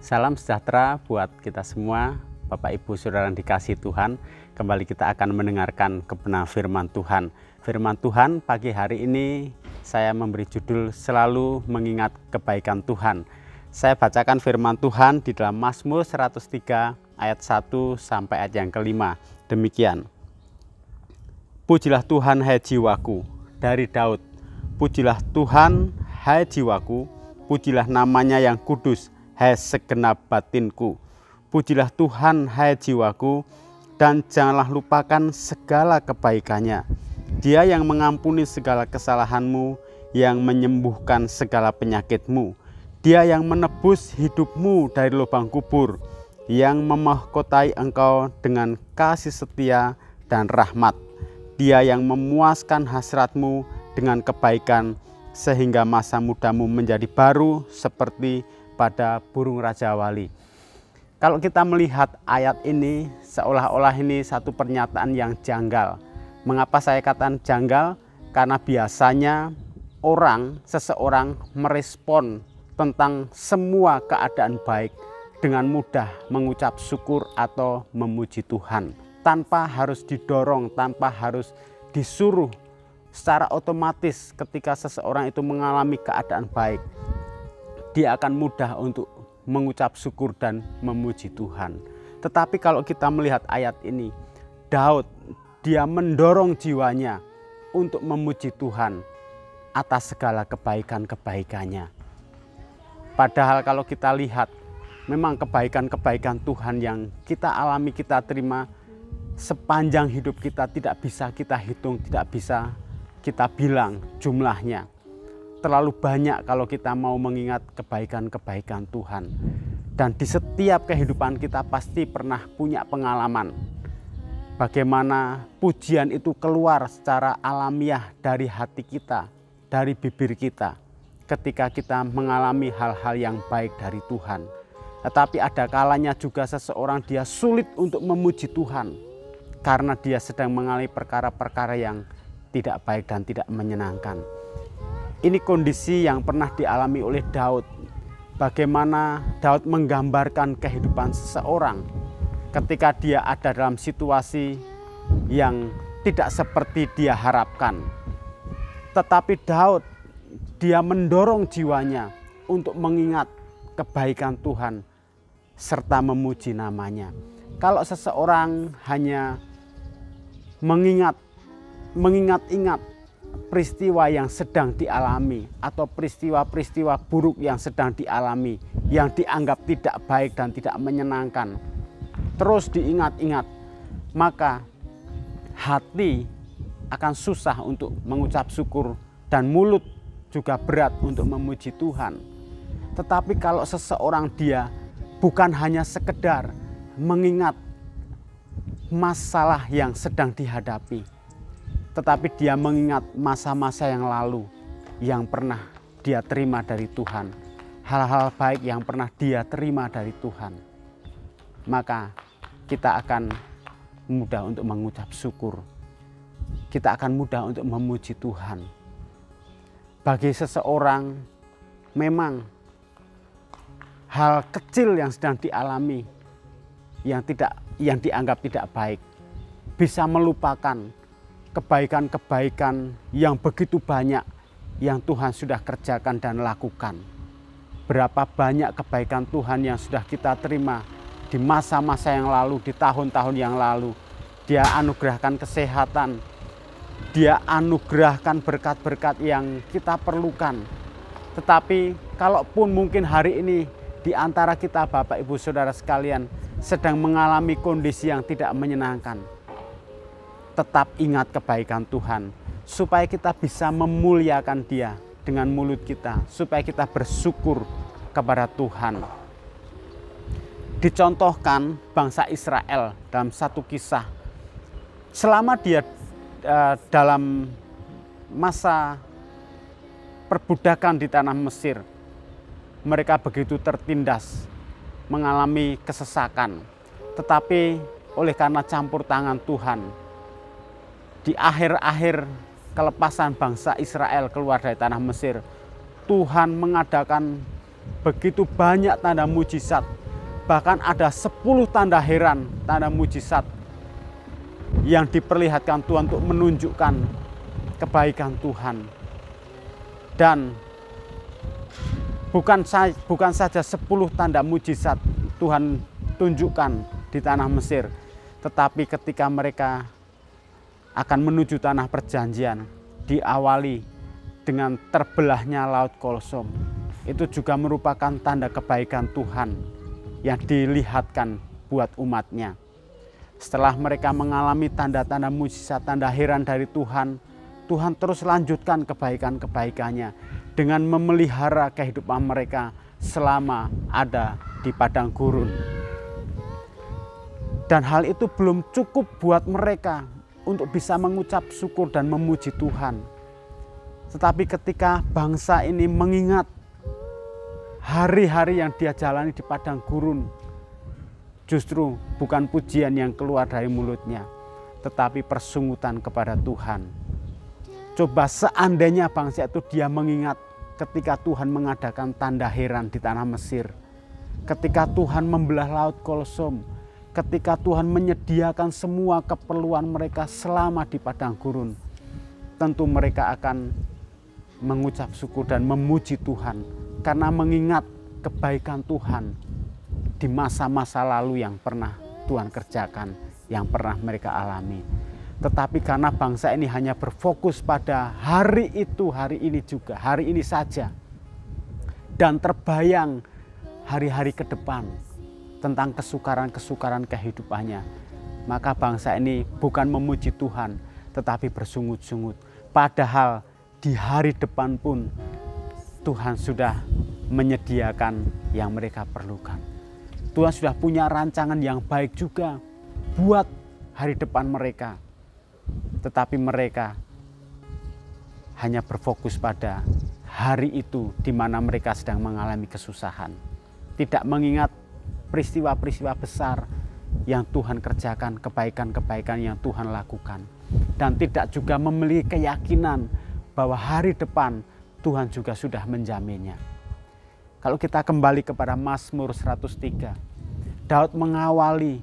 Salam sejahtera buat kita semua, Bapak Ibu Saudara yang dikasihi Tuhan. Kembali kita akan mendengarkan kebenaran firman Tuhan. Firman Tuhan pagi hari ini saya memberi judul Selalu Mengingat Kebaikan Tuhan. Saya bacakan firman Tuhan di dalam Mazmur 103 ayat 1 sampai ayat yang kelima. Demikian. Pujilah Tuhan hai jiwaku, dari Daud. Pujilah Tuhan hai jiwaku, pujilah namanya yang kudus, hai segenap batinku. Pujilah Tuhan hai jiwaku, dan janganlah lupakan segala kebaikannya. Dia yang mengampuni segala kesalahanmu, yang menyembuhkan segala penyakitmu. Dia yang menebus hidupmu dari lubang kubur, yang memahkotai engkau dengan kasih setia dan rahmat. Dia yang memuaskan hasratmu dengan kebaikan, sehingga masa mudamu menjadi baru seperti pada burung raja wali. Kalau kita melihat ayat ini, seolah-olah ini satu pernyataan yang janggal. Mengapa saya katakan janggal? Karena biasanya seseorang merespon tentang semua keadaan baik dengan mudah mengucap syukur atau memuji Tuhan, tanpa harus didorong, tanpa harus disuruh. Secara otomatis ketika seseorang itu mengalami keadaan baik, dia akan mudah untuk mengucap syukur dan memuji Tuhan. Tetapi kalau kita melihat ayat ini, Daud, dia mendorong jiwanya untuk memuji Tuhan atas segala kebaikan-kebaikannya. Padahal kalau kita lihat, memang kebaikan-kebaikan Tuhan yang kita alami, kita terima sepanjang hidup kita tidak bisa kita hitung, tidak bisa kita bilang jumlahnya. Terlalu banyak kalau kita mau mengingat kebaikan-kebaikan Tuhan. Dan di setiap kehidupan kita pasti pernah punya pengalaman bagaimana pujian itu keluar secara alamiah dari hati kita, dari bibir kita, ketika kita mengalami hal-hal yang baik dari Tuhan. Tetapi ada kalanya juga seseorang dia sulit untuk memuji Tuhan karena dia sedang mengalami perkara-perkara yang tidak baik dan tidak menyenangkan. Ini kondisi yang pernah dialami oleh Daud. Bagaimana Daud menggambarkan kehidupan seseorang ketika dia ada dalam situasi yang tidak seperti dia harapkan. Tetapi Daud, dia mendorong jiwanya untuk mengingat kebaikan Tuhan serta memuji namanya. Kalau seseorang hanya mengingat-ingat peristiwa yang sedang dialami atau peristiwa-peristiwa buruk yang sedang dialami, yang dianggap tidak baik dan tidak menyenangkan, terus diingat-ingat, maka hati akan susah untuk mengucap syukur dan mulut juga berat untuk memuji Tuhan. Tetapi kalau seseorang dia bukan hanya sekedar mengingat masalah yang sedang dihadapi, tetapi dia mengingat masa-masa yang lalu yang pernah dia terima dari Tuhan, hal-hal baik yang pernah dia terima dari Tuhan, maka kita akan mudah untuk mengucap syukur. Kita akan mudah untuk memuji Tuhan. Bagi seseorang memang hal kecil yang sedang dialami yang dianggap tidak baik bisa melupakan kebaikan-kebaikan yang begitu banyak yang Tuhan sudah kerjakan dan lakukan. Berapa banyak kebaikan Tuhan yang sudah kita terima di masa-masa yang lalu, di tahun-tahun yang lalu. Dia anugerahkan kesehatan, Dia anugerahkan berkat-berkat yang kita perlukan. Tetapi kalaupun mungkin hari ini di antara kita Bapak Ibu Saudara sekalian sedang mengalami kondisi yang tidak menyenangkan, tetap ingat kebaikan Tuhan, supaya kita bisa memuliakan Dia dengan mulut kita, supaya kita bersyukur kepada Tuhan. Dicontohkan bangsa Israel dalam satu kisah, selama dia dalam masa perbudakan di tanah Mesir, mereka begitu tertindas, mengalami kesesakan. Tetapi oleh karena campur tangan Tuhan, di akhir-akhir kelepasan bangsa Israel keluar dari tanah Mesir, Tuhan mengadakan begitu banyak tanda mujizat. Bahkan ada 10 tanda heran, tanda mujizat yang diperlihatkan Tuhan untuk menunjukkan kebaikan Tuhan. Dan bukan saja 10 tanda mujizat Tuhan tunjukkan di tanah Mesir, tetapi ketika mereka akan menuju tanah perjanjian, diawali dengan terbelahnya Laut Kolsom. Itu juga merupakan tanda kebaikan Tuhan yang dilihatkan buat umatnya. Setelah mereka mengalami tanda-tanda mujizat, tanda heran dari Tuhan, Tuhan terus lanjutkan kebaikan-kebaikannya dengan memelihara kehidupan mereka selama ada di padang gurun. Dan hal itu belum cukup buat mereka untuk bisa mengucap syukur dan memuji Tuhan. Tetapi ketika bangsa ini mengingat hari-hari yang dia jalani di padang gurun, justru bukan pujian yang keluar dari mulutnya, tetapi persungutan kepada Tuhan. Coba seandainya bangsa itu dia mengingat ketika Tuhan mengadakan tanda heran di tanah Mesir, ketika Tuhan membelah Laut Kolsom, ketika Tuhan menyediakan semua keperluan mereka selama di padang gurun, tentu mereka akan mengucap syukur dan memuji Tuhan karena mengingat kebaikan Tuhan di masa-masa lalu yang pernah Tuhan kerjakan, yang pernah mereka alami. Tetapi karena bangsa ini hanya berfokus pada hari itu, hari ini juga, hari ini saja, dan terbayang hari-hari ke depan tentang kesukaran-kesukaran kehidupannya, maka bangsa ini bukan memuji Tuhan, tetapi bersungut-sungut. Padahal di hari depan pun Tuhan sudah menyediakan yang mereka perlukan. Tuhan sudah punya rancangan yang baik juga buat hari depan mereka. Tetapi mereka hanya berfokus pada hari itu di mana mereka sedang mengalami kesusahan. Tidak mengingat peristiwa-peristiwa besar yang Tuhan kerjakan, kebaikan-kebaikan yang Tuhan lakukan. Dan tidak juga memiliki keyakinan bahwa hari depan Tuhan juga sudah menjaminnya. Kalau kita kembali kepada Mazmur 103, Daud mengawali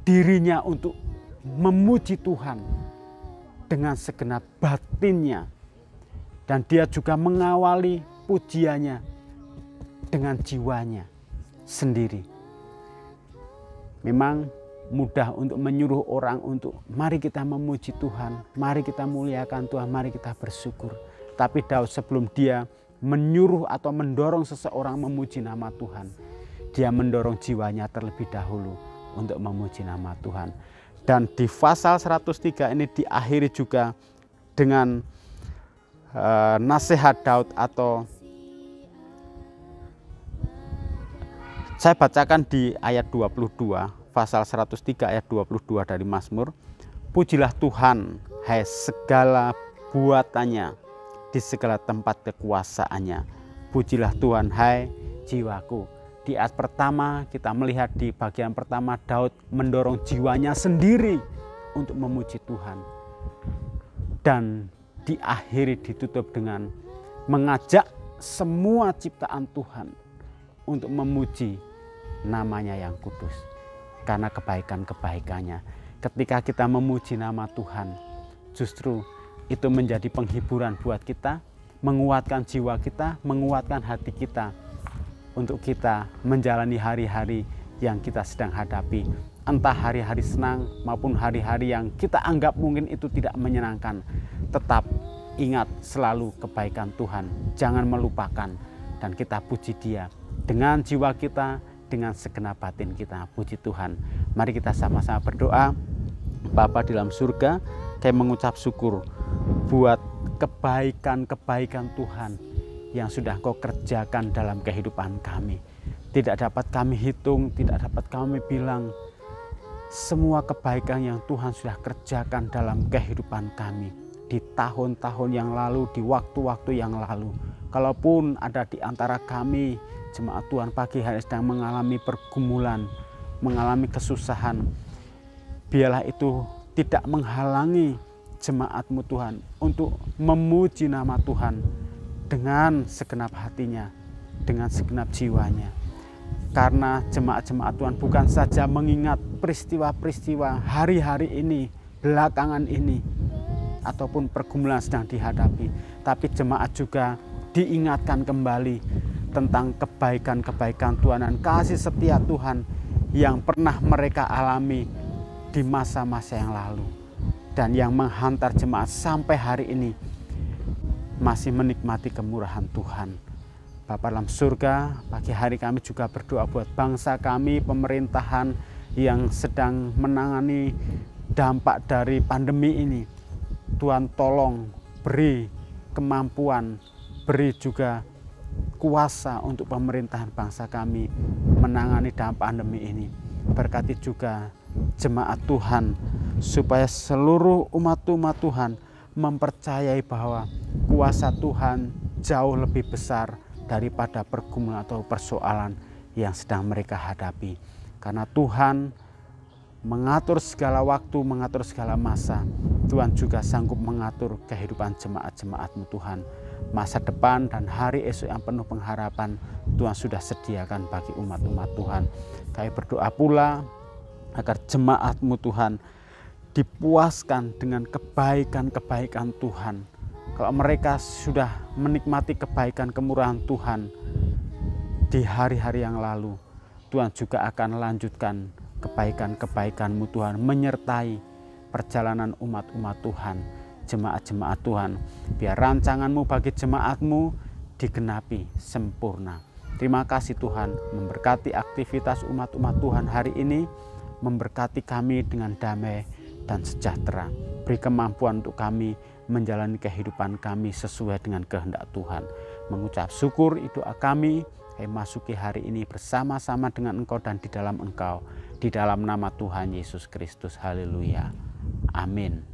dirinya untuk memuji Tuhan dengan segenap batinnya. Dan dia juga mengawali pujiannya dengan jiwanya sendiri. Memang mudah untuk menyuruh orang untuk mari kita memuji Tuhan, mari kita muliakan Tuhan, mari kita bersyukur. Tapi Daud sebelum dia menyuruh atau mendorong seseorang memuji nama Tuhan, dia mendorong jiwanya terlebih dahulu untuk memuji nama Tuhan. Dan di pasal 103 ini diakhiri juga dengan nasihat Daud, atau saya bacakan di ayat 22. Pasal 103 ayat 22 dari Mazmur. Pujilah Tuhan, hai segala buatannya, di segala tempat kekuasaannya. Pujilah Tuhan, hai jiwaku. Di ayat pertama kita melihat di bagian pertama Daud mendorong jiwanya sendiri untuk memuji Tuhan. Dan diakhiri ditutup dengan mengajak semua ciptaan Tuhan untuk memuji namanya yang kudus. Karena kebaikan-kebaikannya. Ketika kita memuji nama Tuhan, justru itu menjadi penghiburan buat kita, menguatkan jiwa kita, menguatkan hati kita, untuk kita menjalani hari-hari yang kita sedang hadapi. Entah hari-hari senang maupun hari-hari yang kita anggap mungkin itu tidak menyenangkan. Tetap ingat selalu kebaikan Tuhan, jangan melupakan, dan kita puji Dia dengan jiwa kita, dengan segenap batin kita. Puji Tuhan. Mari kita sama-sama berdoa. Bapa di dalam surga, kami mengucap syukur buat kebaikan-kebaikan Tuhan yang sudah Kau kerjakan dalam kehidupan kami. Tidak dapat kami hitung, tidak dapat kami bilang semua kebaikan yang Tuhan sudah kerjakan dalam kehidupan kami di tahun-tahun yang lalu, di waktu-waktu yang lalu. Kalaupun ada di antara kami jemaat Tuhan pagi hari sedang mengalami pergumulan, mengalami kesusahan, biarlah itu tidak menghalangi jemaat-Mu Tuhan untuk memuji nama Tuhan dengan segenap hatinya, dengan segenap jiwanya. Karena jemaat-jemaat Tuhan bukan saja mengingat peristiwa-peristiwa hari-hari ini, belakangan ini, ataupun pergumulan sedang dihadapi, tapi jemaat juga diingatkan kembali tentang kebaikan-kebaikan Tuhan dan kasih setia Tuhan yang pernah mereka alami di masa-masa yang lalu, dan yang menghantar jemaat sampai hari ini masih menikmati kemurahan Tuhan. Bapa dalam surga, pagi hari kami juga berdoa buat bangsa kami, pemerintahan yang sedang menangani dampak dari pandemi ini. Tuhan tolong beri kemampuan, beri juga kuasa untuk pemerintahan bangsa kami menangani dampak pandemi ini. Berkati juga jemaat Tuhan, supaya seluruh umat-umat Tuhan mempercayai bahwa kuasa Tuhan jauh lebih besar daripada pergumulan atau persoalan yang sedang mereka hadapi. Karena Tuhan mengatur segala waktu, mengatur segala masa. Tuhan juga sanggup mengatur kehidupan jemaat-jemaat-Mu Tuhan. Masa depan dan hari esok yang penuh pengharapan Tuhan sudah sediakan bagi umat-umat Tuhan. Kami berdoa pula agar jemaat-Mu Tuhan dipuaskan dengan kebaikan-kebaikan Tuhan. Kalau mereka sudah menikmati kebaikan kemurahan Tuhan di hari-hari yang lalu, Tuhan juga akan lanjutkan kebaikan-kebaikan-Mu Tuhan, menyertai perjalanan umat-umat Tuhan, jemaat-jemaat Tuhan. Biar rancangan-Mu bagi jemaat-Mu digenapi sempurna. Terima kasih Tuhan, memberkati aktivitas umat-umat Tuhan hari ini, memberkati kami dengan damai dan sejahtera. Beri kemampuan untuk kami menjalani kehidupan kami sesuai dengan kehendak Tuhan. Mengucap syukur doa kami, masuki hari ini bersama-sama dengan Engkau dan di dalam Engkau. Di dalam nama Tuhan Yesus Kristus. Haleluya. Amin.